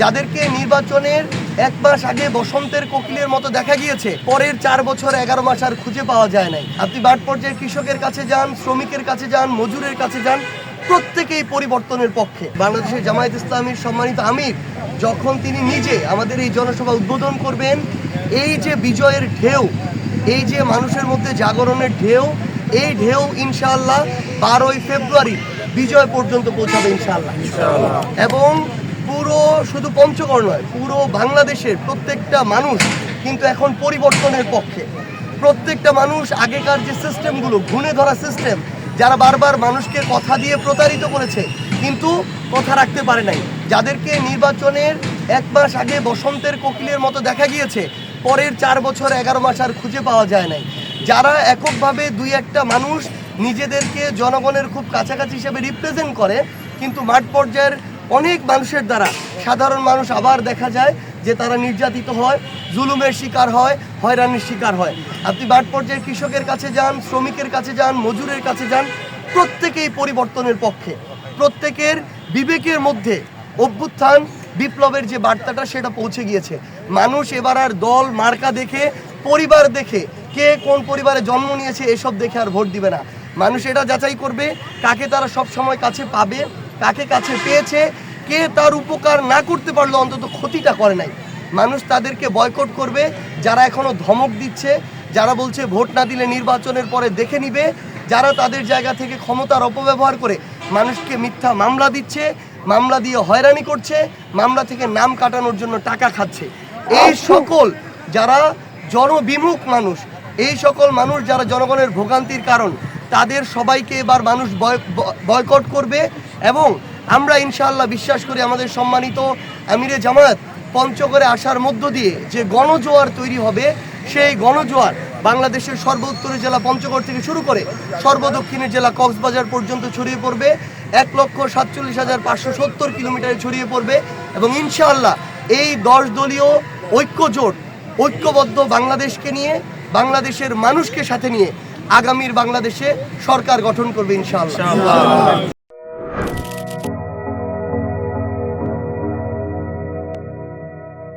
যাদেরকে নির্বাচনের এক মাস আগে বসন্তের কোকিলের মতো দেখা গিয়েছে, পরের 4 বছর 11 মাস আর খুঁজে পাওয়া যায় নাই। আপনি মাঠ পর্যায়ে কৃষকের কাছে যান, শ্রমিকের কাছে যান, মজুরের কাছে যান, প্রত্যেকেই পরিবর্তনের পক্ষে। বাংলাদেশের জামায়াত ইসলামীর সম্মানিত আমির যখন তিনি নিজে আমাদের এই জনসভা উদ্বোধন করবেন, এই যে বিজয়ের ঢেউ, এই যে মানুষের মধ্যে জাগরণের ঢেউ, এই ঢেউ ইনশাআল্লাহ 12ই ফেব্রুয়ারি বিজয় পর্যন্ত পৌঁছাবে ইনশাআল্লাহ। এবং পুরো শুধু পঞ্চগড় নয়, পুরো বাংলাদেশের প্রত্যেকটা মানুষ কিন্তু এখন পরিবর্তনের পক্ষে। প্রত্যেকটা মানুষ আগেকার যে সিস্টেমগুলো, ঘুণে ধরা সিস্টেম, যারা বারবার মানুষকে কথা দিয়ে প্রতারিত করেছে কিন্তু কথা রাখতে পারে নাই, যাদেরকে নির্বাচনের এক মাস আগে বসন্তের কোকিলের মতো দেখা গিয়েছে, পরের 4 বছর 11 মাস আর খুঁজে পাওয়া যায় নাই, যারা এককভাবে দুই একটা মানুষ নিজেদেরকে জনগণের খুব কাছাকাছি হিসেবে রিপ্রেজেন্ট করে, কিন্তু মাঠ পর্যায়ের অনেক মানুষের দ্বারা সাধারণ মানুষ আবার দেখা যায় যে তারা নির্যাতিত হয়, জুলুমের শিকার হয়, হয়রানির শিকার হয়। আপনি মাঠ পর্যায়ে কৃষকের কাছে যান, শ্রমিকের কাছে যান, মজুরের কাছে যান, প্রত্যেকেই পরিবর্তনের পক্ষে। প্রত্যেকের বিবেকের মধ্যে অভ্যুত্থান বিপ্লবের যে বার্তাটা সেটা পৌঁছে গিয়েছে। মানুষ এবার আর দল মার্কা দেখে, পরিবার দেখে, কে কোন পরিবারে জন্ম নিয়েছে এসব দেখে আর ভোট দিবে না। মানুষ এটা যাচাই করবে কাকে তারা সব সময় কাছে পাবে, কাকে কাছে পেয়েছে, কে তার উপকার না করতে পারলো অন্তত ক্ষতিটা করে নাই। মানুষ তাদেরকে বয়কট করবে যারা এখনো ধমক দিচ্ছে, যারা বলছে ভোট না দিলে নির্বাচনের পরে দেখে নিবে, যারা তাদের জায়গা থেকে ক্ষমতার অপব্যবহার করে মানুষকে মিথ্যা মামলা দিচ্ছে, মামলা দিয়ে হয়রানি করছে, মামলা থেকে নাম কাটানোর জন্য টাকা খাচ্ছে। এই সকল যারা জনবিমুখ মানুষ, এই সকল মানুষ যারা জনগণের ভোগান্তির কারণ, তাদের সবাইকে এবার মানুষ বয়কট করবে। এবং আমরা ইনশাআল্লাহ বিশ্বাস করি আমাদের সম্মানিত আমিরে জামায়াত পঞ্চগড়ে আসার মধ্য দিয়ে যে গণজোয়ার তৈরি হবে, সেই গণজোয়ার বাংলাদেশের সর্বোত্তরের জেলা পঞ্চগড় থেকে শুরু করে সর্বদক্ষিণের জেলা কক্সবাজার পর্যন্ত ছড়িয়ে পড়বে। 1,47,570 কিলোমিটারে ছড়িয়ে পড়বে। এবং ইনশাআল্লাহ এই 10 দলীয় ঐক্যজোট ঐক্যবদ্ধ বাংলাদেশকে নিয়ে, বাংলাদেশের মানুষকে সাথে নিয়ে আগামীর বাংলাদেশে সরকার গঠন করবে ইনশাআল্লাহ।